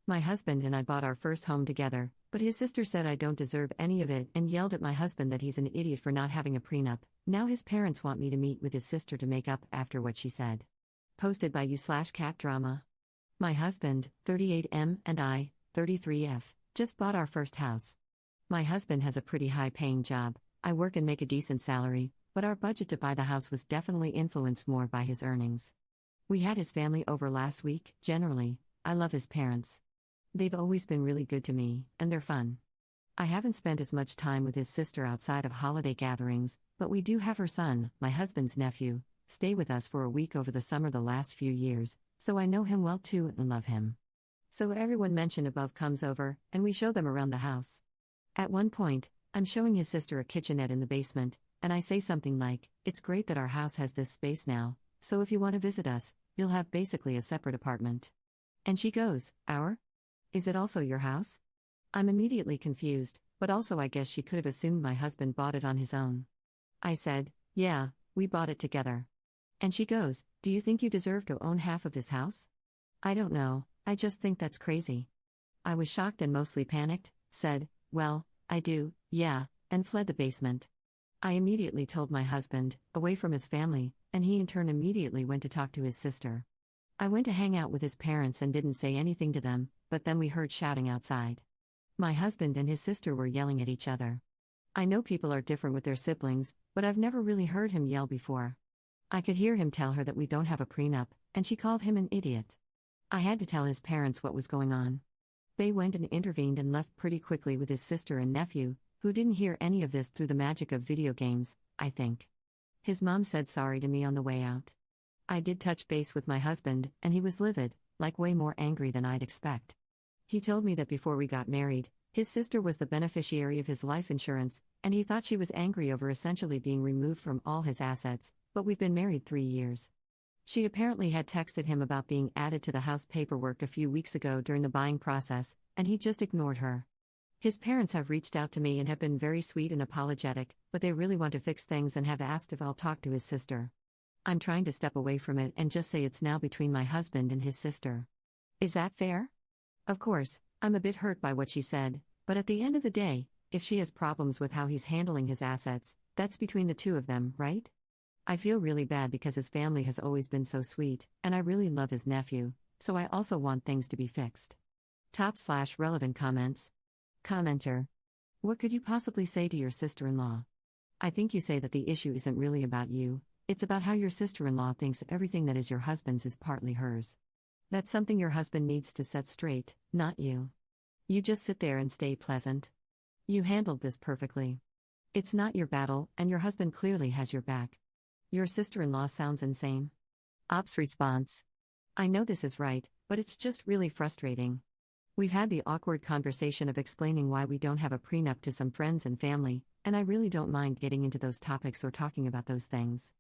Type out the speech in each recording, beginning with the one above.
My husband and I bought our first home together, but his sister said I don't deserve any of it and yelled at my husband that he's an idiot for not having a prenup. Now his parents want me to meet with his sister to make up after what she said. Posted by you/cat drama. My husband, 38M, and I, 33F, just bought our first house. My husband has a pretty high-paying job. I work and make a decent salary, but our budget to buy the house was definitely influenced more by his earnings. We had his family over last week. Generally, I love his parents. They've always been really good to me, and they're fun. I haven't spent as much time with his sister outside of holiday gatherings, but we do have her son, my husband's nephew, stay with us for a week over the summer the last few years, so I know him well too and love him. So everyone mentioned above comes over, and we show them around the house. At one point, I'm showing his sister a kitchenette in the basement, and I say something like, "It's great that our house has this space now, so if you want to visit us, you'll have basically a separate apartment." And she goes, "Our? Is it also your house?" I'm immediately confused, but also I guess she could have assumed my husband bought it on his own. I said, "Yeah, we bought it together." And she goes, "Do you think you deserve to own half of this house?" I don't know, I just think that's crazy. I was shocked and mostly panicked, said, "Well, I do, yeah," and fled the basement. I immediately told my husband, away from his family, and he in turn immediately went to talk to his sister. I went to hang out with his parents and didn't say anything to them, but then we heard shouting outside. My husband and his sister were yelling at each other. I know people are different with their siblings, but I've never really heard him yell before. I could hear him tell her that we don't have a prenup, and she called him an idiot. I had to tell his parents what was going on. They went and intervened and left pretty quickly with his sister and nephew, who didn't hear any of this through the magic of video games, I think. His mom said sorry to me on the way out. I did touch base with my husband, and he was livid, like way more angry than I'd expect. He told me that before we got married, his sister was the beneficiary of his life insurance, and he thought she was angry over essentially being removed from all his assets, but we've been married 3 years. She apparently had texted him about being added to the house paperwork a few weeks ago during the buying process, and he just ignored her. His parents have reached out to me and have been very sweet and apologetic, but they really want to fix things and have asked if I'll talk to his sister. I'm trying to step away from it and just say it's now between my husband and his sister. Is that fair? Of course, I'm a bit hurt by what she said, but at the end of the day, if she has problems with how he's handling his assets, that's between the two of them, right? I feel really bad because his family has always been so sweet, and I really love his nephew, so I also want things to be fixed. Top/relevant comments. Commenter. What could you possibly say to your sister-in-law? I think you say that the issue isn't really about you, it's about how your sister-in-law thinks everything that is your husband's is partly hers. That's something your husband needs to set straight, not you. You just sit there and stay pleasant. You handled this perfectly. It's not your battle, and your husband clearly has your back. Your sister-in-law sounds insane. Ops response. I know this is right, but it's just really frustrating. We've had the awkward conversation of explaining why we don't have a prenup to some friends and family, and I really don't mind getting into those topics or talking about those things.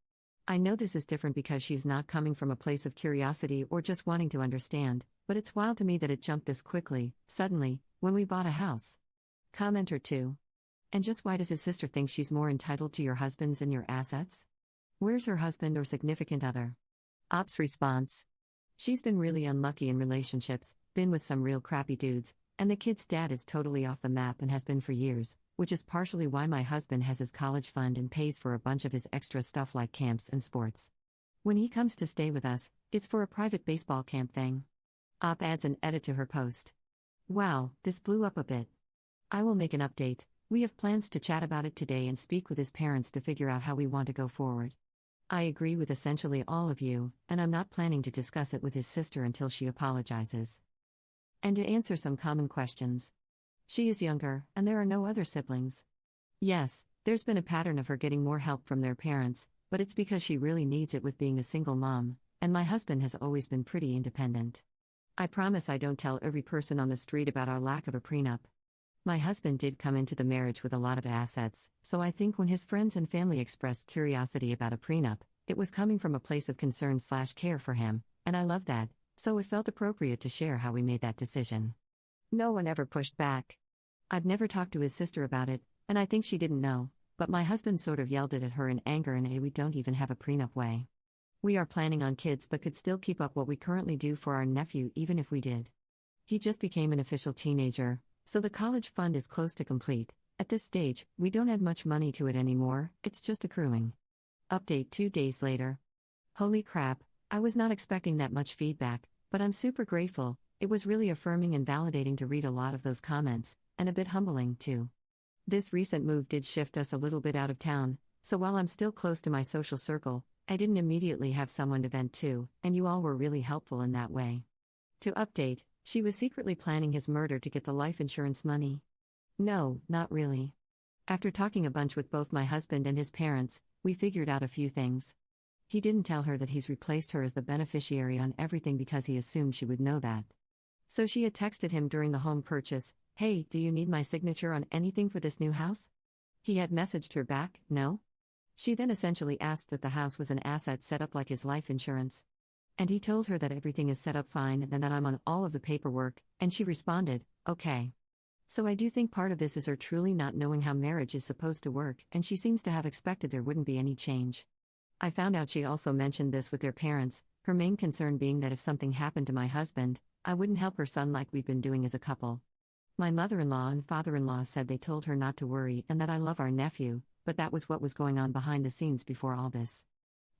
I know this is different because she's not coming from a place of curiosity or just wanting to understand, but it's wild to me that it jumped this quickly, suddenly, when we bought a house. Commenter 2. And just why does his sister think she's more entitled to your husband's and your assets? Where's her husband or significant other? Ops response. She's been really unlucky in relationships, been with some real crappy dudes, and the kid's dad is totally off the map and has been for years, which is partially why my husband has his college fund and pays for a bunch of his extra stuff like camps and sports. When he comes to stay with us, it's for a private baseball camp thing. Op adds an edit to her post. Wow, this blew up a bit. I will make an update. We have plans to chat about it today and speak with his parents to figure out how we want to go forward. I agree with essentially all of you, and I'm not planning to discuss it with his sister until she apologizes. And to answer some common questions. She is younger, and there are no other siblings. Yes, there's been a pattern of her getting more help from their parents, but it's because she really needs it with being a single mom, and my husband has always been pretty independent. I promise I don't tell every person on the street about our lack of a prenup. My husband did come into the marriage with a lot of assets, so I think when his friends and family expressed curiosity about a prenup, it was coming from a place of concern/care for him, and I love that, so it felt appropriate to share how we made that decision. No one ever pushed back. I've never talked to his sister about it, and I think she didn't know, but my husband sort of yelled it at her in anger in a "we don't even have a prenup" way. We are planning on kids but could still keep up what we currently do for our nephew even if we did. He just became an official teenager, so the college fund is close to complete. At this stage, we don't add much money to it anymore, it's just accruing. Update 2 days later. Holy crap, I was not expecting that much feedback, but I'm super grateful. It was really affirming and validating to read a lot of those comments, and a bit humbling, too. This recent move did shift us a little bit out of town, so while I'm still close to my social circle, I didn't immediately have someone to vent to, and you all were really helpful in that way. To update, she was secretly planning his murder to get the life insurance money. No, not really. After talking a bunch with both my husband and his parents, we figured out a few things. He didn't tell her that he's replaced her as the beneficiary on everything because he assumed she would know that. So she had texted him during the home purchase, "Hey, do you need my signature on anything for this new house?" He had messaged her back, "No." She then essentially asked that the house was an asset set up like his life insurance. And he told her that everything is set up fine and that I'm on all of the paperwork, and she responded, "Okay." So I do think part of this is her truly not knowing how marriage is supposed to work, and she seems to have expected there wouldn't be any change. I found out she also mentioned this with their parents, her main concern being that if something happened to my husband, I wouldn't help her son like we've been doing as a couple. My mother-in-law and father-in-law said they told her not to worry and that I love our nephew, but that was what was going on behind the scenes before all this.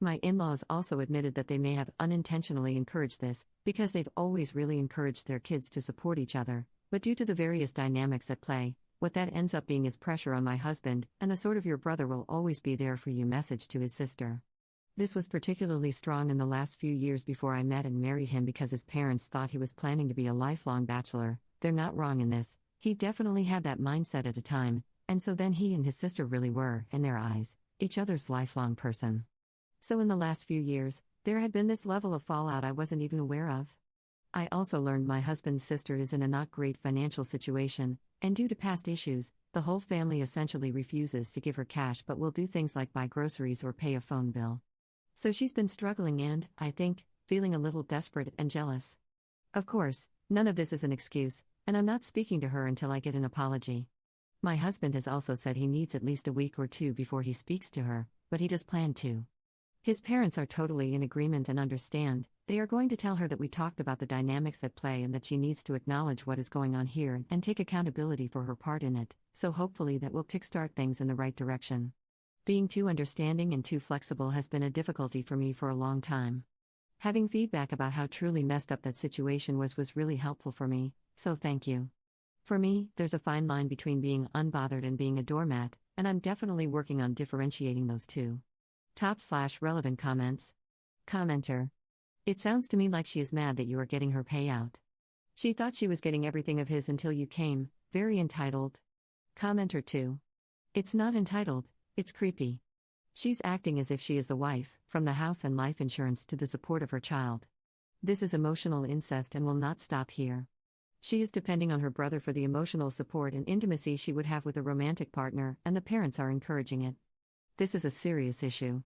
My in-laws also admitted that they may have unintentionally encouraged this, because they've always really encouraged their kids to support each other, but due to the various dynamics at play, what that ends up being is pressure on my husband, and a sort of "your brother will always be there for you" message to his sister. This was particularly strong in the last few years before I met and married him because his parents thought he was planning to be a lifelong bachelor. They're not wrong in this, he definitely had that mindset at a time, and so then he and his sister really were, in their eyes, each other's lifelong person. So in the last few years, there had been this level of fallout I wasn't even aware of. I also learned my husband's sister is in a not great financial situation, and due to past issues, the whole family essentially refuses to give her cash but will do things like buy groceries or pay a phone bill. So she's been struggling and, I think, feeling a little desperate and jealous. Of course, none of this is an excuse, and I'm not speaking to her until I get an apology. My husband has also said he needs at least a week or two before he speaks to her, but he does plan to. His parents are totally in agreement and understand. They are going to tell her that we talked about the dynamics at play and that she needs to acknowledge what is going on here and take accountability for her part in it, so hopefully that will kickstart things in the right direction. Being too understanding and too flexible has been a difficulty for me for a long time. Having feedback about how truly messed up that situation was really helpful for me, so thank you. For me, there's a fine line between being unbothered and being a doormat, and I'm definitely working on differentiating those two. Top/relevant comments. Commenter. It sounds to me like she is mad that you are getting her payout. She thought she was getting everything of his until you came, very entitled. Commenter 2. It's not entitled, it's creepy. She's acting as if she is the wife, from the house and life insurance to the support of her child. This is emotional incest and will not stop here. She is depending on her brother for the emotional support and intimacy she would have with a romantic partner, and the parents are encouraging it. This is a serious issue.